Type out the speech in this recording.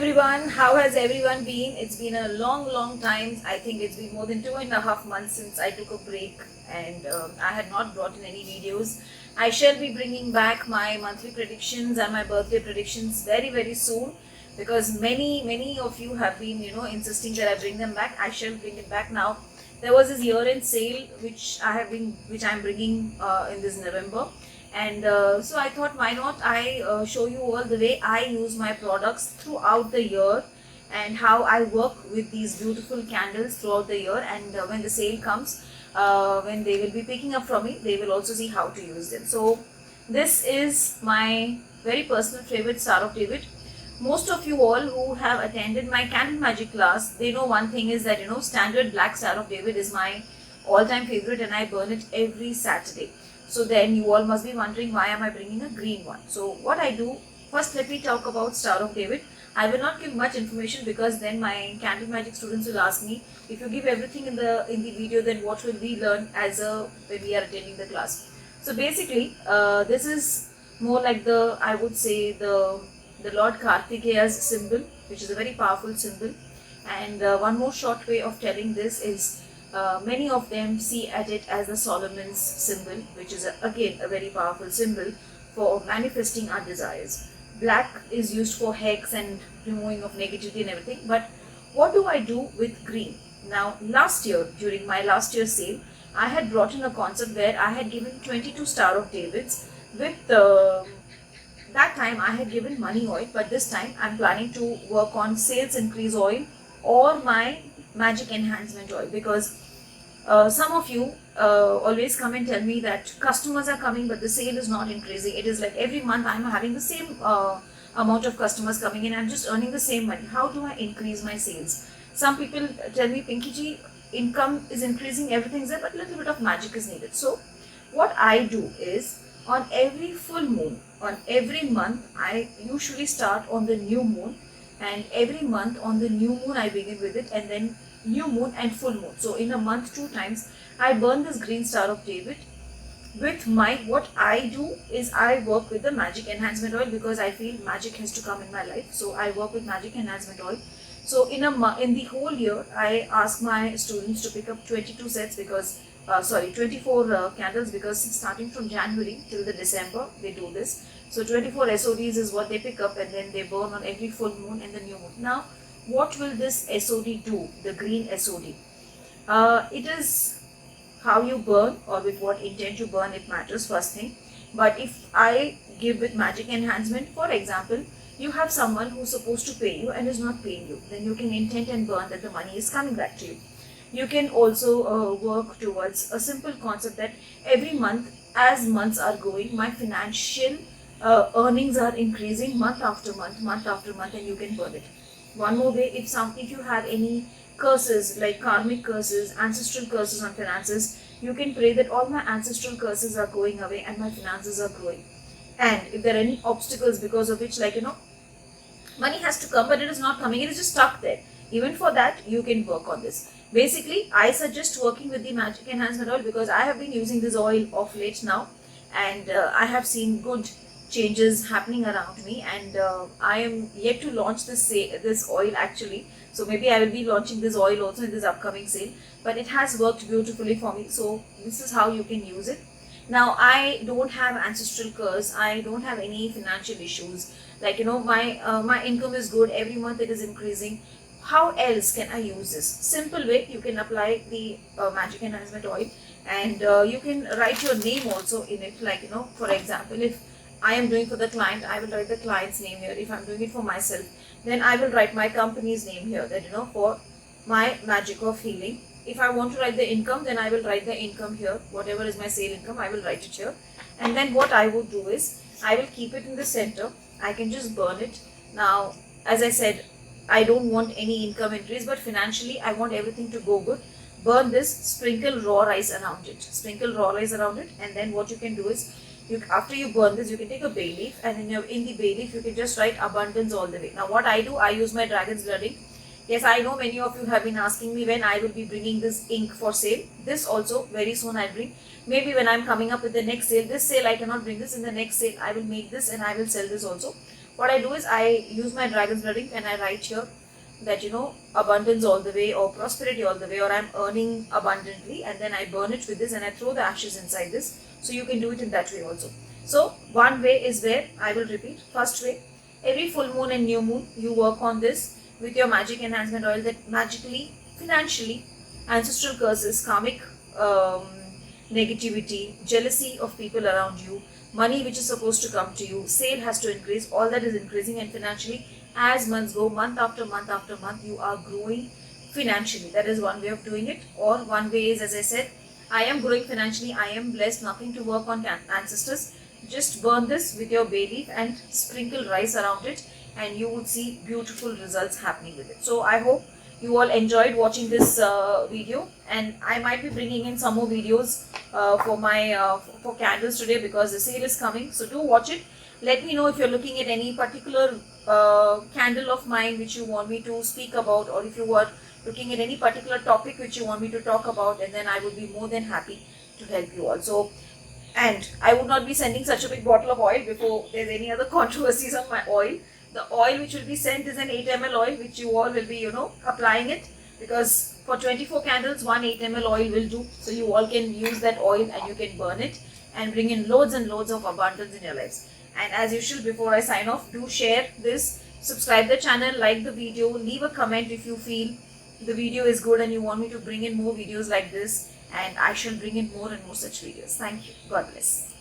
everyone, how has everyone been? It's been a long time. I think it's been more than 2.5 months since I took a break and I had not brought in any videos. I shall be bringing back my monthly predictions and my birthday predictions very soon because many of you have been insisting that I bring them back. I shall bring it back now. There was this year-end sale which I'm bringing in this November. And so I thought, why not I show you all the way I use my products throughout the year and how I work with these beautiful candles throughout the year. And when the sale comes, when they will be picking up from me, they will also see how to use them. So this is my very personal favorite Star of David. Most of you all who have attended my candle magic class, they know one thing is that standard black Star of David is my all-time favorite and I burn it every Saturday. So then you all must be wondering, why am I bringing a green one? So what I do, first let me talk about Star of David. I will not give much information because then my candle magic students will ask me, if you give everything in the video, then what will we learn when we are attending the class? So basically, this is more like I would say the Lord Kartikeya's symbol, which is a very powerful symbol. And one more short way of telling this is, many of them see at it as the Solomon's symbol, which is again a very powerful symbol for manifesting our desires. Black is used for hex and removing of negativity and everything. But what do I do with green? Now, last year, during my last year's sale, I had brought in a concept where I had given 22 Star of Davids with that time I had given money oil, but this time I'm planning to work on sales increase oil or my magic enhancement oil, because some of you always come and tell me that customers are coming but the sale is not increasing. It is like every month I'm having the same amount of customers coming in, I'm just earning the same money. How do I increase my sales? Some people tell me, Pinky ji, income is increasing, everything's there, but a little bit of magic is needed. So what I do is, on every full moon, on every month, I usually start on the new moon, and every month on the new moon I begin with it, and then new moon and full moon. So in a month 2 times I burn this green Star of David with what I do is I work with the magic enhancement oil, because I feel magic has to come in my life. So I work with magic enhancement oil. So in the whole year I ask my students to pick up 22 sets because 24 candles, because starting from January till the December they do this. So 24 SODs is what they pick up, and then they burn on every full moon and the new moon. Now, what will this SOD do, the green SOD? It is how you burn or with what intent you burn, it matters, first thing. But if I give with magic enhancement, for example, you have someone who's supposed to pay you and is not paying you, then you can intent and burn that the money is coming back to you. You can also work towards a simple concept that every month, as months are going, my financial earnings are increasing month after month, and you can burn it. One more way, if you have any curses like karmic curses, ancestral curses on finances, you can pray that all my ancestral curses are going away and my finances are growing. And if there are any obstacles because of which, money has to come but it is not coming, it is just stuck there, even for that you can work on this. Basically, I suggest working with the magic enhancement oil because I have been using this oil of late now, and I have seen good changes happening around me, and I am yet to launch this oil actually. So maybe I will be launching this oil also in this upcoming sale, but it has worked beautifully for me. So this is how you can use it. Now, I don't have ancestral curse, I don't have any financial issues, my income is good, every month it is increasing. How else can I use this? Simple way, you can apply the magic enhancement oil, and you can write your name also in it. For example, if I am doing for the client, I will write the client's name here. If I'm doing it for myself, then I will write my company's name here, that for my magic of healing. If I want to write the income, then I will write the income here. Whatever is my sale income, I will write it here. And then what I would do is, I will keep it in the center. I can just burn it. Now, as I said, I don't want any income increase, but financially I want everything to go good. Burn this, sprinkle raw rice around it. And then what you can do is, after you burn this, you can take a bay leaf, and in the bay leaf you can just write abundance all the way. Now what I do, I use my dragon's blood ink. Yes, I know many of you have been asking me when I will be bringing this ink for sale. This also very soon I bring. Maybe when I'm coming up with the next sale. This sale I cannot bring this. In the next sale I will make this and I will sell this also. what I do is I use my dragon's blood ink and I write here that, you know, abundance all the way, or prosperity all the way, or I'm earning abundantly, and then I burn it with this and I throw the ashes inside this. So you can do it in that way also. So one way is where I will repeat. First way, every full moon and new moon you work on this with your magic enhancement oil, that magically, financially, ancestral curses, karmic negativity, jealousy of people around you, money which is supposed to come to you, sale has to increase, all that is increasing, and financially, as months go, month after month after month, you are growing financially. That is one way of doing it. Or one way is, as I said, I am growing financially, I am blessed, nothing to work on ancestors. Just burn this with your bay leaf and sprinkle rice around it, and you would see beautiful results happening with it. So I hope you all enjoyed watching this video, and I might be bringing in some more videos for my for candles today, because the sale is coming. So do watch it. Let me know if you're looking at any particular candle of mine which you want me to speak about, or if you are looking at any particular topic which you want me to talk about, and then I would be more than happy to help you all. So, and I would not be sending such a big bottle of oil before there's any other controversies on my oil. The oil which will be sent is an 8 ml oil, which you all will be, you know, applying it, because for 24 candles, one 8 ml oil will do. So you all can use that oil and you can burn it and bring in loads and loads of abundance in your lives. And as usual, before I sign off, do share this, subscribe the channel, like the video, leave a comment if you feel the video is good and you want me to bring in more videos like this, and I shall bring in more and more such videos. Thank you. God bless.